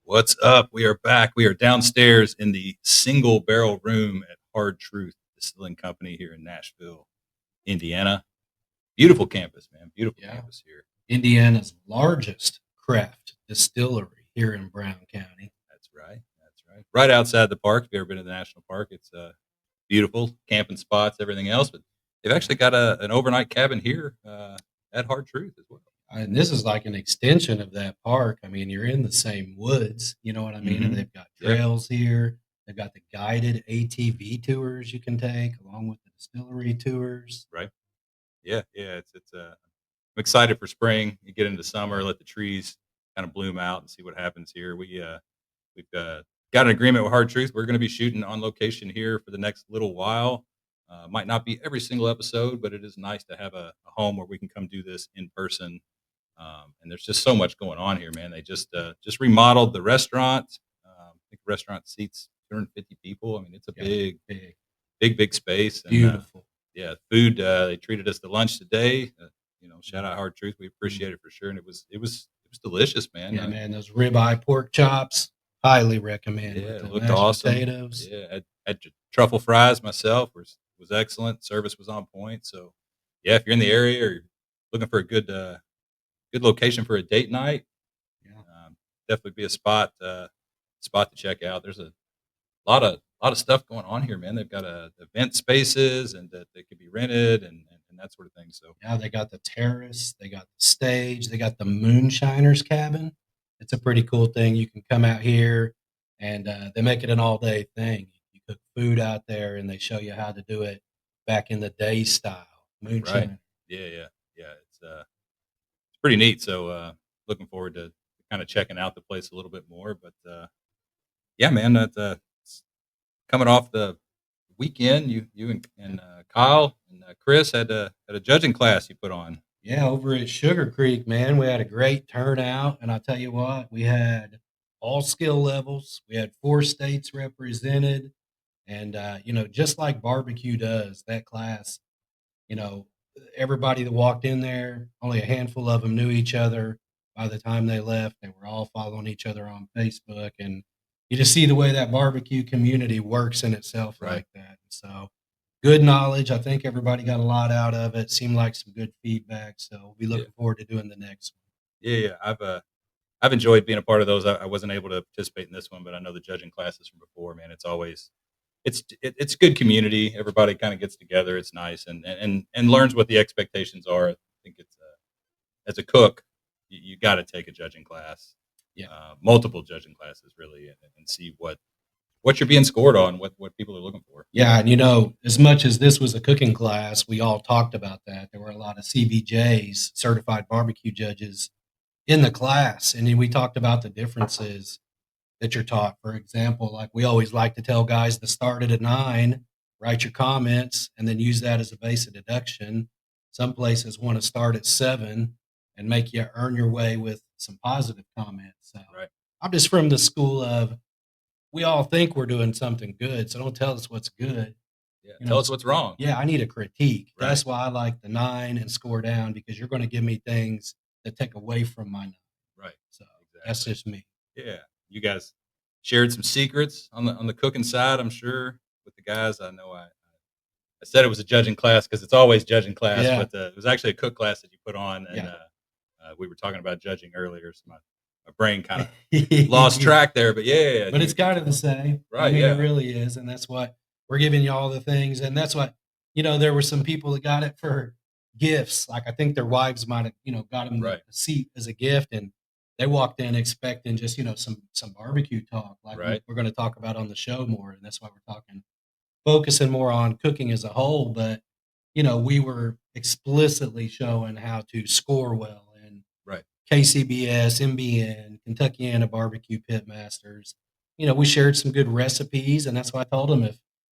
What's up? We are back. We are downstairs in the single barrel room at Hard Truth Distilling Company here in Nashville, Indiana. Beautiful campus, man. Beautiful Yeah. campus here. Indiana's largest craft distillery here in Brown County. That's right. That's right. Right outside the park. If you've ever been to the national park, it's beautiful camping spots, everything else. But they've actually got an overnight cabin here at Hard Truth as well. And this is like an extension of that park. I mean, you're in the same woods, you know what I mean? And they've got Yeah. trails here. They've got the guided ATV tours you can take along with the distillery tours. Right. Yeah. Yeah. I'm excited for spring. You get into summer, let the trees kind of bloom out and see what happens here. We've got an agreement with Hard Truth. We're going to be shooting on location here for the next little while. Might not be every single episode, but it is nice to have a home where we can come do this in person. And there's just so much going on here, man. They just remodeled the restaurant. I think the restaurant seats 250 people. I mean, it's a big space. And, Beautiful. yeah, food. They treated us to lunch today. Shout out Hard Truth. We appreciate it for sure, and it was delicious, man. Yeah, man, those ribeye pork chops, highly recommend. Yeah, with it the looked mashed awesome. potatoes. Yeah, had truffle fries myself. Was excellent. Service was on point. So, yeah, if you're in the area or looking for a good location for a date night, Yeah. definitely be a spot to check out. There's a lot of stuff going on here, man. They've got event spaces and that they could be rented and that sort of thing. So Yeah, they got the terrace, they got the stage, they got the moonshiner's cabin. It's a pretty cool thing. You can come out here and they make it an all day thing. You cook food out there and they show you how to do it back in the day style. right, Moonshine. yeah. It's pretty neat. So looking forward to kind of checking out the place a little bit more. But yeah, man, coming off the weekend, you and Kyle and Chris had a judging class you put on. Yeah, over at Sugar Creek, man, we had a great turnout. And I tell you what, we had all skill levels. We had 4 states represented. And, just like barbecue does, that class, you know, everybody that walked in there, only a handful of them knew each other. By the time they left, they were all following each other on Facebook, and you just see the way that barbecue community works in itself Right. like that. So good knowledge. I think everybody got a lot out of it. Seemed like some good feedback. So we'll be Yeah, looking forward to doing the next one. yeah. I've enjoyed being a part of those. I wasn't able to participate in this one, but I know the judging classes from before. Man, it's always it's good community. Everybody kind of gets together. It's nice and learns what the expectations are. I think as a cook, you got to take a judging class, Yeah. multiple judging classes really, and see what you're being scored on, what people are looking for. Yeah, and as much as this was a cooking class, we all talked about that. There were a lot of CBJs, certified barbecue judges, in the class, and then we talked about the differences that you're taught. For example, like we always like to tell guys to start at a 9, write your comments, and then use that as a base of deduction. Some places want to start at 7 and make you earn your way with some positive comments. So Right. I'm just from the school of we all think we're doing something good, so don't tell us what's good. Yeah. You know, Tell us what's wrong. yeah, I need a critique. Right. That's why I like the 9 and score down because you're going to give me things that take away from my 9. Right. So that's Exactly. just me. Yeah. You guys shared some secrets on the cooking side, I'm sure, with the guys. I know I said it was a judging class because it's always judging class, Yeah. but it was actually a cook class that you put on, and Yeah. we were talking about judging earlier, so my brain kind of lost track there. But yeah, But it's kind of the same. I right, mean, yeah, it really is, and that's what we're giving you all the things, and that's what there were some people that got it for gifts. Like I think their wives might have, got them right, a seat as a gift, and they walked in expecting just some barbecue talk, like right, we're going to talk about on the show more, and that's why we're focusing more on cooking as a whole. But we were explicitly showing how to score well and right. KCBS, MBN, Kentuckiana Barbecue Pitmasters. We shared some good recipes, and that's why I told them if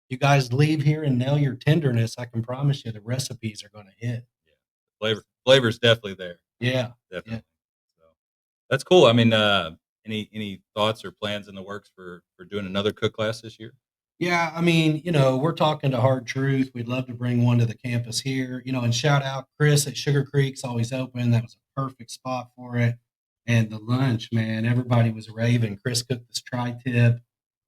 you guys leave here and nail your tenderness, I can promise you the recipes are going to hit. Yeah, flavor's definitely there, Yeah, yeah, definitely. So that's cool. I mean, any thoughts or plans in the works for doing another cook class this year? yeah. I mean, we're talking to Hard Truth. We'd love to bring one to the campus here. And shout out Chris at Sugar Creek's always open. That was a perfect spot for it. And the lunch, man, everybody was raving. Chris cooked this tri-tip,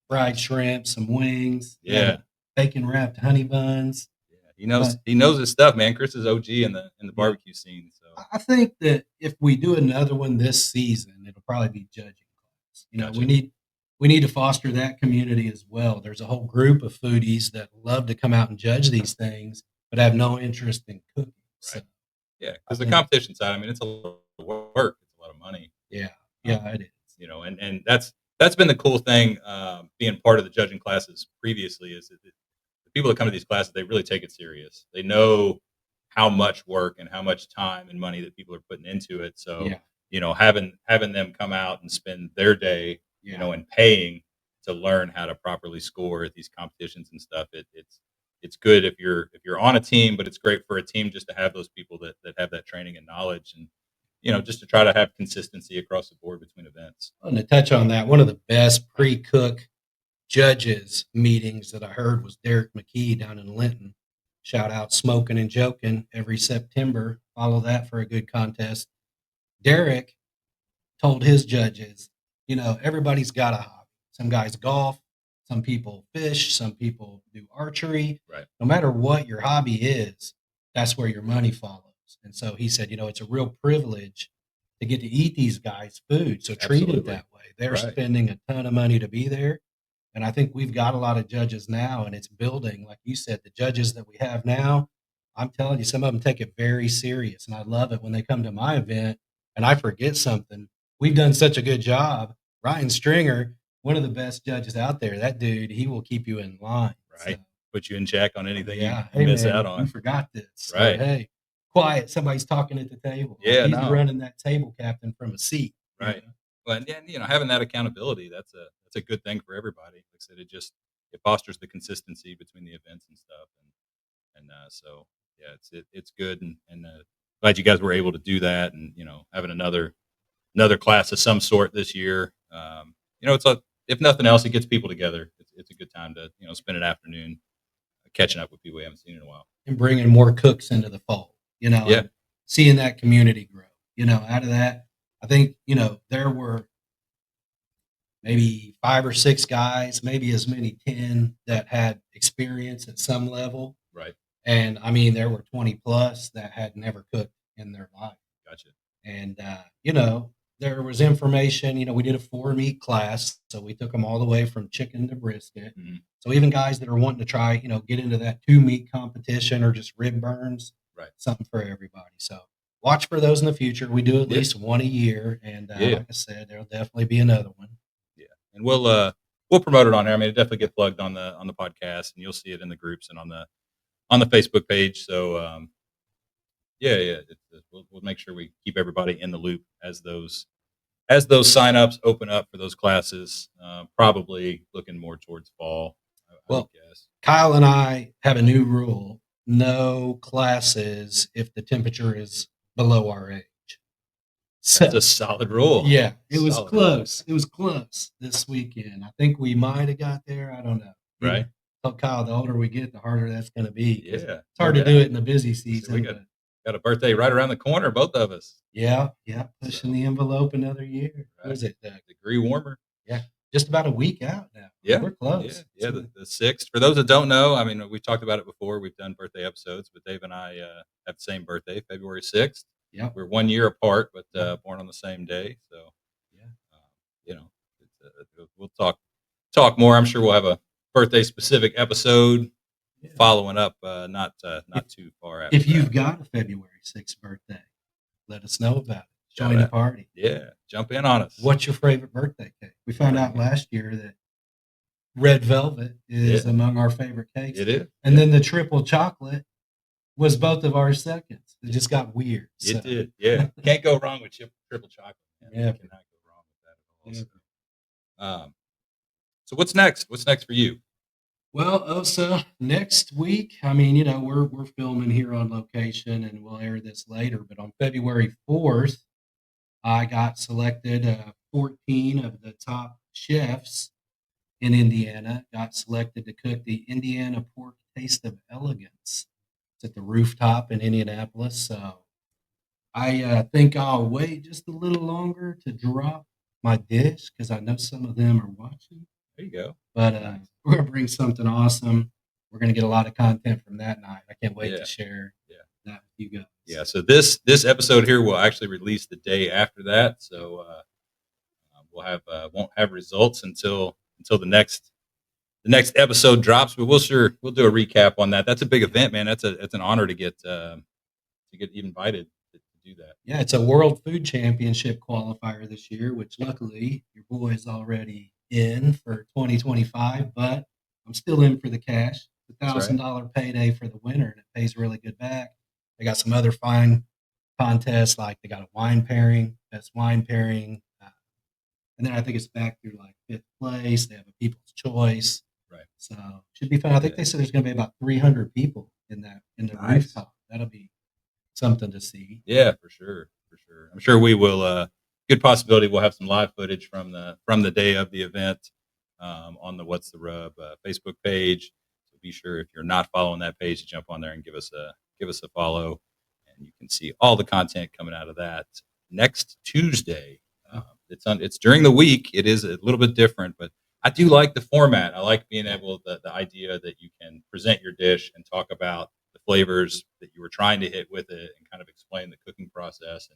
fried shrimp, some wings, had Yeah. a bacon wrapped honey buns. Yeah. But He knows his stuff, man. Chris is OG in the yeah, barbecue scene. So I think that if we do another one this season, it'll probably be judging class. gotcha. We need to foster that community as well. There's a whole group of foodies that love to come out and judge these things, but have no interest in cooking. So Right. Yeah. I Because the think, competition side, I mean, it's a lot of work. It's a lot of money. yeah, Um, yeah, it is. and that's been the cool thing, being part of the judging classes previously is that the people that come to these classes, they really take it serious. They know how much work and how much time and money that people are putting into it. So, Yeah, having them come out and spend their day, yeah. and paying to learn how to properly score at these competitions and stuff. It's good if you're on a team, but it's great for a team just to have those people that have that training and knowledge, and just to try to have consistency across the board between events. And to touch on that, one of the best pre-cook judges meetings that I heard was Derek McKee down in Linton. Shout out Smoking and Joking every September. Follow that for a good contest. Derek told his judges, everybody's got a hobby. Some guys golf, some people fish, some people do archery. Right. No matter what your hobby is, that's where your money follows. And so he said, it's a real privilege to get to eat these guys' food. So treat it Absolutely. that way. They're Right. spending a ton of money to be there. And I think we've got a lot of judges now, and it's building. Like you said, the judges that we have now, I'm telling you, some of them take it very serious. And I love it when they come to my event and I forget something. We've done such a good job. Ryan Stringer, one of the best judges out there, that dude, he will keep you in line. Right. So, Put you in check on anything yeah. you Hey, miss out man, you on. forgot this. So, Right. hey, quiet. Somebody's talking at the table. Like Yeah, he's no. running that table captain from a seat. Right. Well, and having that accountability, that's a good thing for everybody. Like I said, it fosters the consistency between the events and stuff, so yeah, it's good, and glad you guys were able to do that, and having another class of some sort this year. It's if nothing else, it gets people together. It's a good time to spend an afternoon catching up with people we haven't seen in a while. And bringing more cooks into the fold, Yeah. and seeing that community grow, out of that. I think, there were maybe 5 or 6 guys, maybe as many 10 that had experience at some level. Right. And I mean, there were 20 plus that had never cooked in their life. Gotcha. And, there was information, we did a 4 meat class. So we took them all the way from chicken to brisket. Mhm. So even guys that are wanting to try, get into that 2 meat competition or just rib burns, Right. something for everybody. So watch for those in the future. We do at Yeah. least one a year. And Yeah. like I said, there'll definitely be another one. Yeah. And we'll promote it on there. I mean, it definitely get plugged on the podcast, and you'll see it in the groups and on the Facebook page. So yeah, yeah, we'll make sure we keep everybody in the loop as those signups open up for those classes. Probably looking more towards fall. I would Well, guess. Kyle and I have a new rule: no classes if the temperature is below our age. So, That's a solid rule. yeah, it was Solid rule. close. It was close this weekend. I think we might have got there. I don't know. Right. Told Kyle, the older we get, the harder that's going to be. Yeah. It's hard to do it in the busy season. We got a birthday right around the corner, both of us. Yeah, pushing the envelope another year. Right. What is it? Degree warmer. Yeah, just about a week out now. Yeah, we're close. Yeah, the 6th. For those that don't know, I mean, we've talked about it before. We've done birthday episodes, but Dave and I have the same birthday, February 6th. Yeah, we're 1 year apart, but born on the same day. So, yeah, we'll talk more. I'm sure we'll have a birthday specific episode following up. Not too far after. If you've got a February 6th birthday, let us know about it. Join the party. Yeah, jump in on us. What's your favorite birthday cake? We found out last year that red velvet is among our favorite cakes. It is. And then the triple chocolate was both of our seconds. It just got weird. It did. Yeah. Can't go wrong with triple chocolate. Yeah. Cannot go wrong with that at all. So what's next? What's next for you? Well, so next week, I mean, we're filming here on location and we'll air this later, but on February 4th, I got selected 14 of the top chefs in Indiana got selected to cook the Indiana pork Taste of Elegance. It's at the Rooftop in Indianapolis. So I think I'll wait just a little longer to drop my dish because I know some of them are watching. There you go. But Nice. we're gonna bring something awesome. We're gonna get a lot of content from that night. I can't wait Yeah. to share Yeah. that with you guys. Yeah. So this episode here will actually release the day after that. So we'll have won't have results until the next episode drops. But we'll do a recap on that. That's a big event, man. That's an honor to get invited to do that. Yeah, it's a World Food Championship qualifier this year, which luckily your boy is already in for 2025, but I'm still in for the cash. The That's right. $1,000 payday for the winner, and it pays really good back. They got some other fine contests, like they got a wine pairing, best wine pairing, and then I think it's back through like fifth place. They have a people's choice, Right. so should be fun. I think they said there's going to be about 300 people in the Nice. rooftop. That'll be something to see. Yeah, for sure, for sure. I'm sure we will. Good possibility we'll have some live footage from the day of the event on the What's the Rub Facebook page. So be sure if you're not following that page to jump on there and give us a follow, and you can see all the content coming out of that next Tuesday. It's during the week. It is a little bit different, but I do like the format. I like being able the idea that you can present your dish and talk about the flavors that you were trying to hit with it and kind of explain the cooking process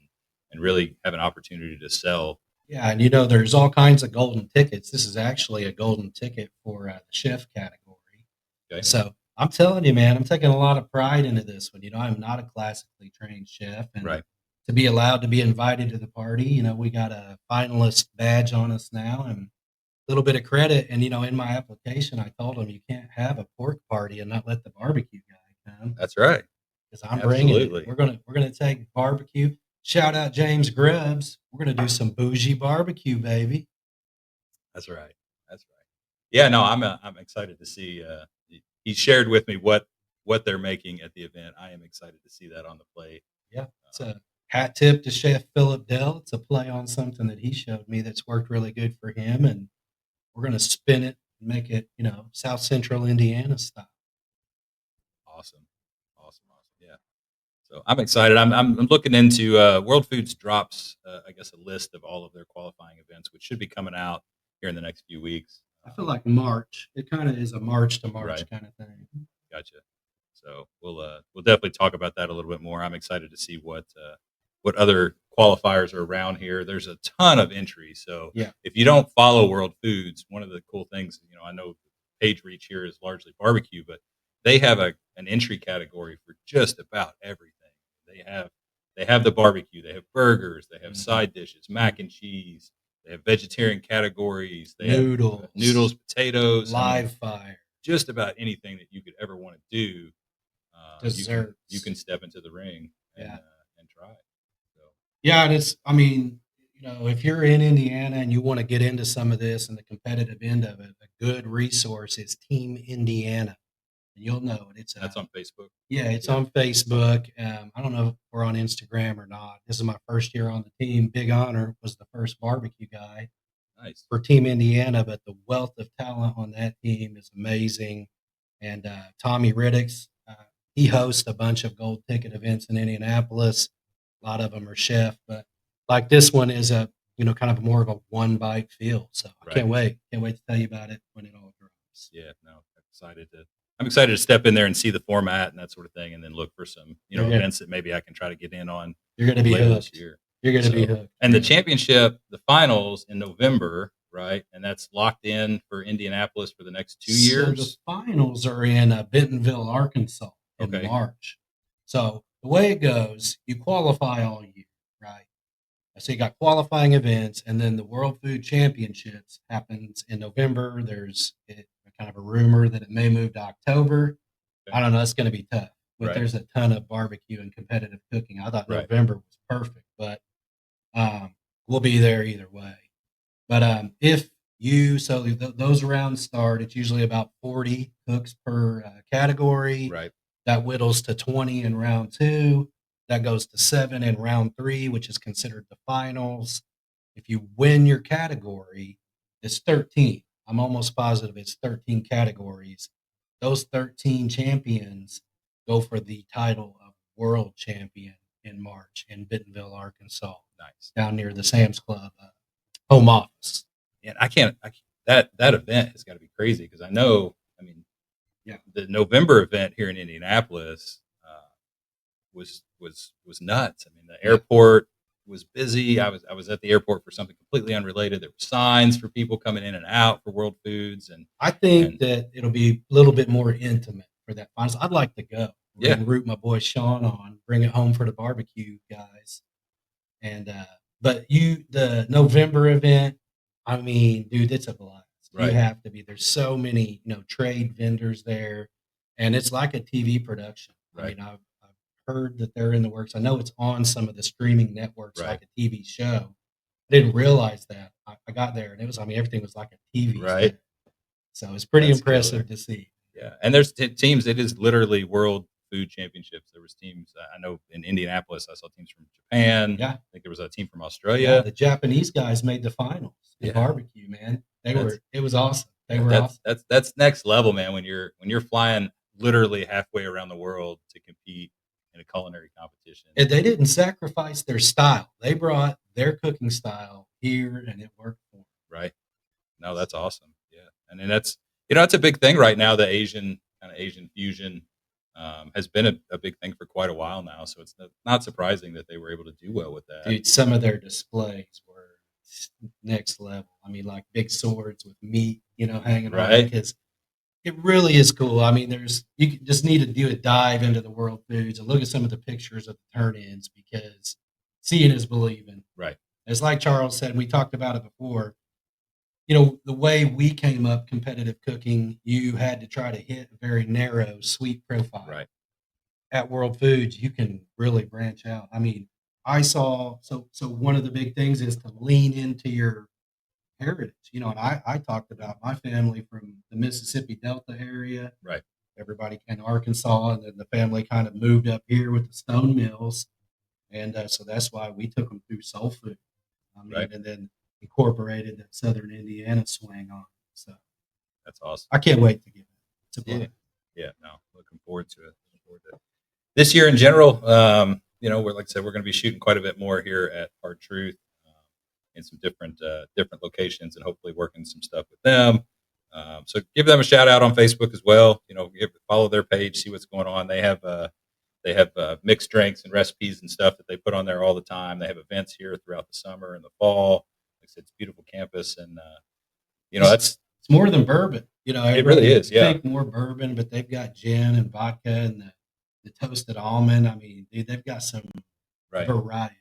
and really have an opportunity to sell. Yeah, and there's all kinds of golden tickets. This is actually a golden ticket for the chef category. Okay. So I'm telling you, man, I'm taking a lot of pride into this one. I'm not a classically trained chef, and Right. to be allowed to be invited to the party, we got a finalist badge on us now, and a little bit of credit. And in my application, I told them you can't have a pork party and not let the barbecue guy come. That's right. Because I'm bringing Absolutely. it. We're gonna take barbecue. Shout out James Grubbs. We're gonna do some bougie barbecue, baby. That's right. That's right. Yeah, no, I'm excited to see. He shared with me what they're making at the event. I am excited to see that on the plate. Yeah, it's a hat tip to Chef Philip Dell. It's a play on something that he showed me that's worked really good for him, and we're gonna spin it and make it, South Central Indiana style. Awesome, awesome, awesome. Yeah. So I'm excited. I'm looking into World Foods drops. I guess a list of all of their qualifying events, which should be coming out here in the next few weeks. I feel like March. It kind of is a March to March Right. kind of thing. Gotcha. So we'll definitely talk about that a little bit more. I'm excited to see what other qualifiers are around here. There's a ton of entries. So Yeah. if you don't follow World Foods, one of the cool things, I know page reach here is largely barbecue, but they have an entry category for just about everything. They have the barbecue, they have burgers, they have Mhm. side dishes, mac and cheese, they have vegetarian categories, they Noodles. have noodles, potatoes, Live fire. just about anything that you could ever want to do. Desserts. You can step into the ring and try it. So Yeah, and if you're in Indiana and you want to get into some of this and the competitive end of it, a good resource is Team Indiana. And you'll know it. that's on Facebook. Yeah, it's Yeah. on Facebook. I don't know if we're on Instagram or not. This is my first year on the team. Big honor, was the first barbecue guy Nice. for Team Indiana, but the wealth of talent on that team is amazing. And Tommy Riddicks, he hosts a bunch of gold ticket events in Indianapolis. A lot of them are chef, but like this one is kind of more of a one bite feel. So I Right. can't wait. Can't wait to tell you about it when it all drops. Yeah, no, I'm excited to step in there and see the format and that sort of thing, and then look for some Yeah. events that maybe I can try to get in on You're going to be later this hooked. year. You're going to be So, hooked. and the championship, the finals in November, right? And that's locked in for Indianapolis for the next 2 So years. the finals are in Bentonville, Arkansas in Okay. March. So the way it goes, you qualify all year, right? So you got qualifying events, and then the World Food Championships happens in November. There's kind of a rumor that it may move to October. Okay. I don't know. It's going to be tough, but Right. there's a ton of barbecue and competitive cooking. I thought Right. November was perfect, but we'll be there either way. But if those rounds start, it's usually about 40 cooks per category. Right. That whittles to 20 in round 2. That goes to 7 in round 3, which is considered the finals. If you win your category, it's 13. I'm almost positive it's 13 categories. Those 13 champions go for the title of world champion in March in Bentonville, Arkansas, Nice. down near the Sam's Club home office. And that event has got to be crazy because I know, I mean, Yeah. the November event here in Indianapolis was nuts. I mean, the airport was busy. I was at the airport for something completely unrelated. There were signs for people coming in and out for World Foods, and I think that it'll be a little bit more intimate for that finals. I'd like to go. Yeah. And root my boy Sean on, bring it home for the barbecue guys. And but the November event, I mean, dude, it's a blast. Right. You have to be. There's so many, trade vendors there, and it's like a TV production. I Right. mean, I've heard that they're in the works. I know it's on some of the streaming networks, Right. like a TV show. I didn't realize that. I got there, and it was. I mean, everything was like a TV Right. show. So it's pretty That's impressive killer. to see. Yeah, and there's teams. It is literally World Food Championships. There was teams. I know in Indianapolis, I saw teams from Japan. Yeah. I think there was a team from Yeah, Australia. the Japanese guys made the finals in Yeah. barbecue, man. That's- It was awesome. They were awesome. That's next level, man. When you're flying literally halfway around the world to compete in a culinary competition. And they didn't sacrifice their style. They brought their cooking style here, and it worked for them. Right. No, that's awesome. Yeah, and then that's it's a big thing right now. The Asian fusion has been a big thing for quite a while now. So it's not surprising that they were able to do well with that. Dude, some of their displays were next level. I mean, like big swords with meat, hanging Right. on, because it really is cool. I mean, you just need to do a dive into the World Foods and look at some of the pictures of the turn-ins, because seeing is believing. Right. It's like Charles said, we talked about it before. The way we came up competitive cooking, you had to try to hit a very narrow, sweet profile. Right. At World Foods, you can really branch out. I mean, I saw so one of the big things is to lean into your heritage. And I talked about my family from the Mississippi Delta area. Right. Everybody in Arkansas, and then the family kind of moved up here with the stone mills, and so that's why we took them through soul food. I mean, Right. and then incorporated that Southern Indiana swing on. So That's awesome. I can't wait to get it. It's a Yeah. blast. Yeah. No, looking forward to it. This year in general, we're like I said, we're going to be shooting quite a bit more here at Hard Truth in some different locations, and hopefully working some stuff with them. So give them a shout out on Facebook as well. Follow their page, see what's going on. They have mixed drinks and recipes and stuff that they put on there all the time. They have events here throughout the summer and the fall. Like I said, it's a beautiful campus, and It's more than bourbon. It really is, yeah. Think more bourbon, but they've got gin and vodka and the toasted almond. I mean, dude, they've got some right. variety.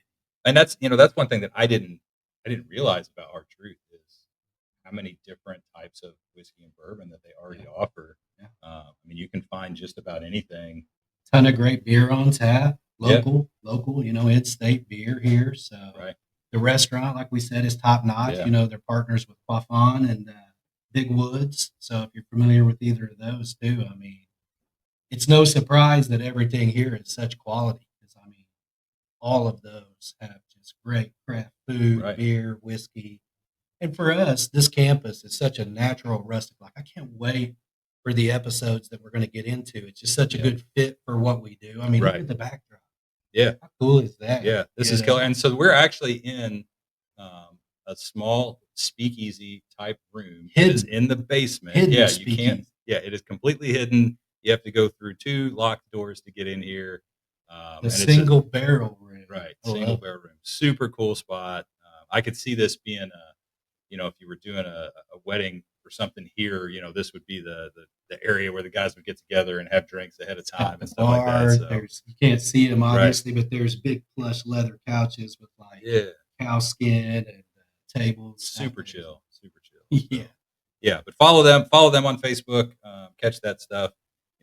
And that's one thing that I didn't realize about Hard Truth is how many different types of whiskey and bourbon that they already offer. Yeah. I mean, you can find just about anything. Ton of great beer on tap, local, in-state beer here. So Right. The restaurant, like we said, is top notch. Yeah. They're partners with Buffon and Big Woods. So if you're familiar with either of those too, I mean, it's no surprise that everything here is such quality. Because I mean, all of those have just great craft food, Right. beer, whiskey. And for us, this campus is such a natural rustic. Like, I can't wait for the episodes that we're going to get into. It's just such a good fit for what we do. I mean, look Right. at the backdrop. Yeah. How cool is that? Yeah, this is killer. And so we're actually in a small speakeasy type room. It is in the basement. Hidden Yeah, you speakeasy. can't. Yeah, it is completely hidden. You have to go through 2 locked doors to get in here. The and single barrel room. Right, I love single it. barrel room. Super cool spot. I could see this being if you were doing a wedding or something here, this would be the area where the guys would get together and have drinks ahead of time and stuff like that. So, You can't see them obviously, but there's big plush leather couches with like yeah, cow skin and tables. super chill. Yeah. So, yeah, but follow them on Facebook. Catch that stuff.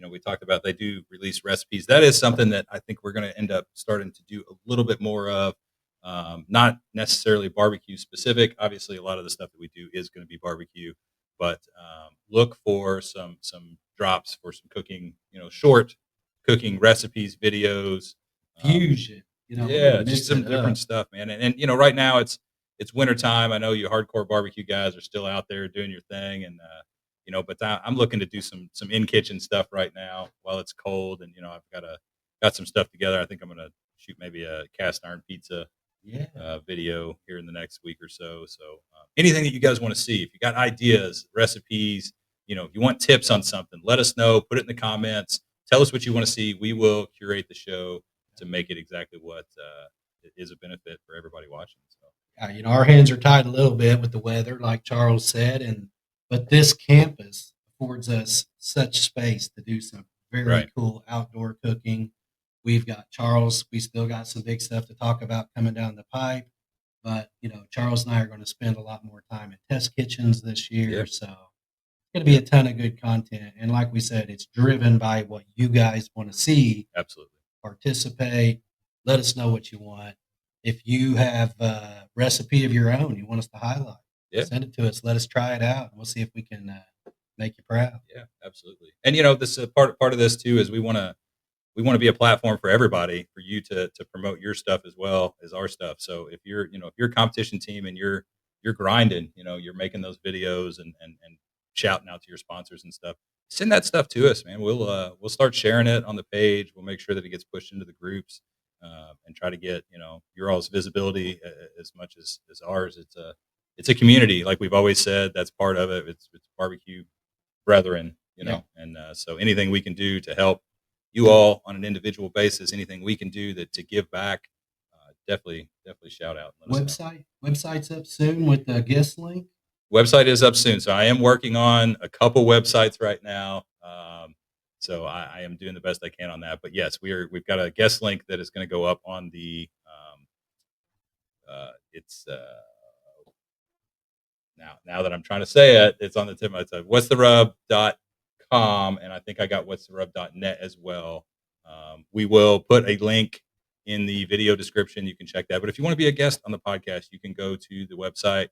We talked about they do release recipes. That is something that I think we're going to end up starting to do a little bit more of. Not necessarily barbecue specific. Obviously, a lot of the stuff that we do is going to be barbecue, but look for some drops for some cooking. Short cooking recipes, videos, Fusion. Yeah, just some different stuff, man. And right now it's wintertime. I know you hardcore barbecue guys are still out there doing your thing, and but I'm looking to do some in kitchen stuff right now while it's cold, and I've got some stuff together. I think I'm gonna shoot maybe a cast iron pizza Yeah. video here in the next week or so. So anything that you guys want to see, if you got ideas, recipes, if you want tips on something, let us know. Put it in the comments. Tell us what you want to see. We will curate the show to make it exactly what is a benefit for everybody watching. So Our hands are tied a little bit with the weather, like Charles said, but this campus affords us such space to do some very right, cool outdoor cooking. We've got Charles. We still got some big stuff to talk about coming down the pipe, but Charles and I are going to spend a lot more time in test kitchens this yeah, year, so it's going to be a ton of good content. And like we said, it's driven by what you guys want to see. absolutely, Participate. Let us know what you want. If you have a recipe of your own you want us to highlight, yeah. send it to us. Let us try it out, and we'll see if we can make you proud. Yeah, absolutely. And this part of this too is we want to be a platform for everybody, for you to promote your stuff as well as our stuff. So if you're a competition team and you're grinding, you're making those videos and shouting out to your sponsors and stuff, send that stuff to us, man. We'll start sharing it on the page. We'll make sure that it gets pushed into the groups, and try to get your all's visibility as much as ours. It's a community, like we've always said. That's part of it. It's barbecue brethren, Yeah. and so anything we can do to help you all on an individual basis, anything we can do that to give back, definitely shout out. And let us know. Website's up soon with the guest link. Website is up soon, so I am working on a couple websites right now. So I am doing the best I can on that. But yes, we've got a guest link that is going to go up on the. It's now that I'm trying to say it, it's on the tip of my tongue. Whatstherub.com, and I think I got whatstherub.net as well. We will put a link in the video description. You can check that. But if you want to be a guest on the podcast, you can go to the website.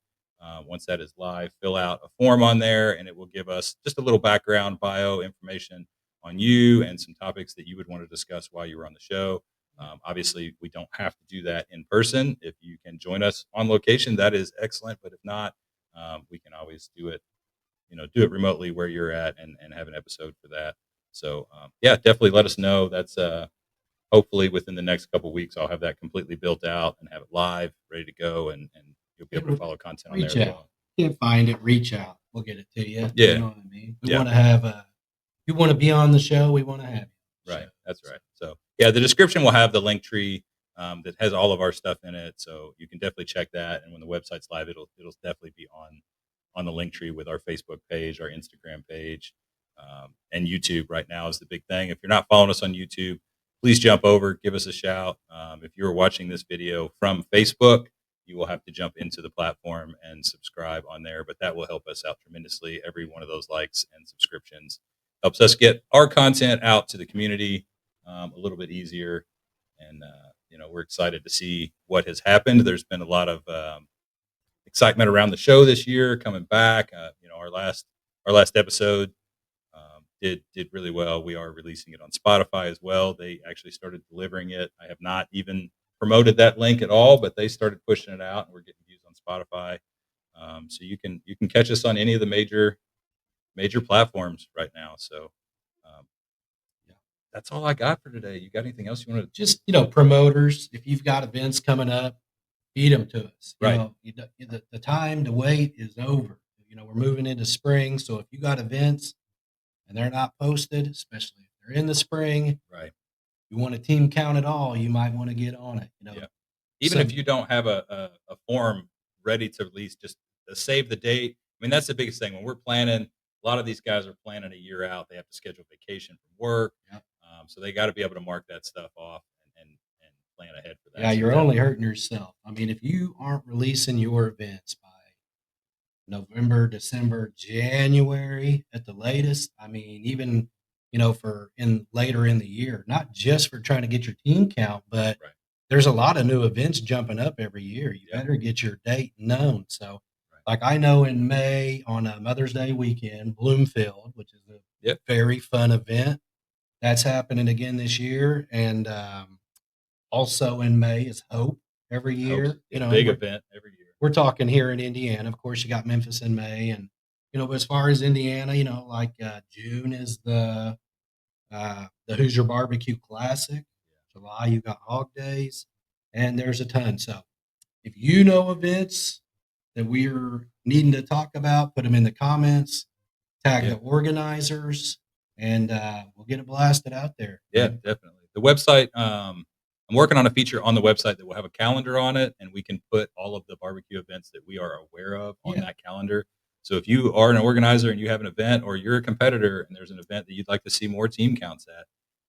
Once that is live, fill out a form on there, and it will give us just a little background bio information on you and some topics that you would want to discuss while you were on the show. Obviously, we don't have to do that in person. If you can join us on location, that is excellent. But if not, we can always do it remotely where you're at and have an episode for that. So yeah, definitely let us know. That's hopefully within the next couple weeks, I'll have that completely built out and have it live, ready to go, and you'll be able to follow content on there Reach as out. well. Can't find it, reach out. We'll get it to you. Yeah. You know what I mean? We Yeah. want to have you want to be on the show, we want to have you. Right. That's right. So yeah, the description will have the link tree that has all of our stuff in it. So you can definitely check that. And when the website's live, it'll definitely be on the link tree with our Facebook page, our Instagram page, and YouTube right now is the big thing. If you're not following us on YouTube, please jump over, give us a shout. If you're watching this video from Facebook, you will have to jump into the platform and subscribe on there, but that will help us out tremendously. Every one of those likes and subscriptions helps us get our content out to the community a little bit easier. And, we're excited to see what has happened. There's been a lot of excitement around the show this year coming back. Our last episode did really well. We are releasing it on Spotify as well. They actually started delivering it. I have not even promoted that link at all, but they started pushing it out, and we're getting views on Spotify. So you can catch us on any of the major platforms right now. So yeah, that's all I got for today. You got anything else you want to? Just promoters. If you've got events coming up, feed them to us. Right. The time to wait is over. We're moving into spring, so if you got events and they're not posted, especially if they're in the spring, Right. you want a team count at all, you might want to get on it. Yeah. Even if you don't have a form ready to release, just save the date. I mean, that's the biggest thing when we're planning. A lot of these guys are planning a year out. They have to schedule vacation from work, Yep. So they got to be able to mark that stuff off and plan ahead for that. Yeah, So you're only hurting yourself. I mean, if you aren't releasing your events by November, December, January at the latest, I mean, even for later in the year, not just for trying to get your team count, but Right. there's a lot of new events jumping up every year. You Yep. better get your date known. So, Right. like I know in May on a Mother's Day weekend, Bloomfield, which is a Yep. very fun event, that's happening again this year, and also in May is Hope every year. Big event every year. We're talking here in Indiana. Of course, you got Memphis in May, and but as far as Indiana, like June is the Hoosier Barbecue Classic. July, you got Hog Days, and there's a ton. So if you know events that we're needing to talk about, put them in the comments, tag the organizers, and we'll get it blasted out there. Yeah, definitely. The website, I'm working on a feature on the website that will have a calendar on it, and we can put all of the barbecue events that we are aware of on that calendar. So if you are an organizer and you have an event, or you're a competitor and there's an event that you'd like to see more team counts at,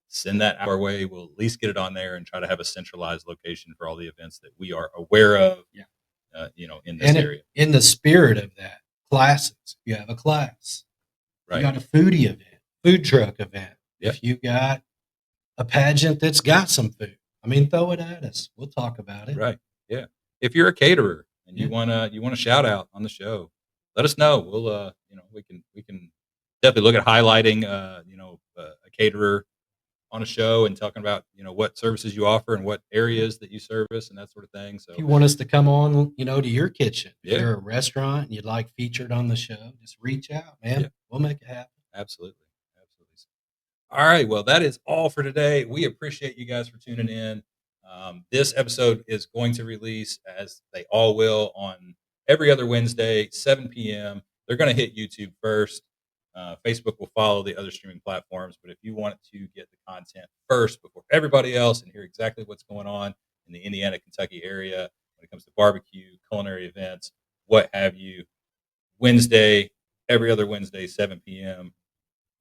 send that our way. We'll at least get it on there and try to have a centralized location for all the events that we are aware of, in this area. In the spirit of that, classes. You have a class. Right. You got a foodie event, food truck event. Yep. If you got a pageant that's got some food, I mean, throw it at us. We'll talk about it. Right. Yeah. If you're a caterer and you wanna shout out on the show, let us know. We'll we can definitely look at highlighting a caterer on a show and talking about what services you offer and what areas that you service and that sort of thing. So if you want us to come on, to your kitchen, if Yeah. you're a restaurant and you'd like featured on the show, just reach out, man. Yeah. We'll make it happen. Absolutely. All right. Well, that is all for today. We appreciate you guys for tuning in. This episode is going to release, as they all will, on every other Wednesday, 7 p.m. They're going to hit YouTube first. Facebook will follow the other streaming platforms. But if you want to get the content first before everybody else and hear exactly what's going on in the Indiana, Kentucky area when it comes to barbecue, culinary events, what have you, Wednesday, every other Wednesday, 7 p.m.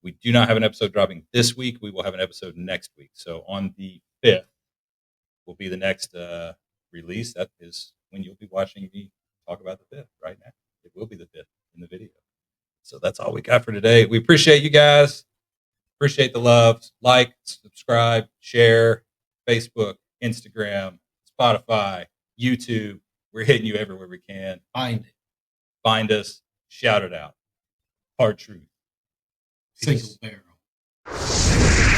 We do not have an episode dropping this week. We will have an episode next week. So on the 5th will be the next release. That is when you'll be watching me talk about the 5th right now. It will be the 5th in the video. So that's all we got for today. We appreciate you guys. Appreciate the love. Like, subscribe, share, Facebook, Instagram, Spotify, YouTube. We're hitting you everywhere we can. Find us. Shout it out. Hard Truth. Single barrel.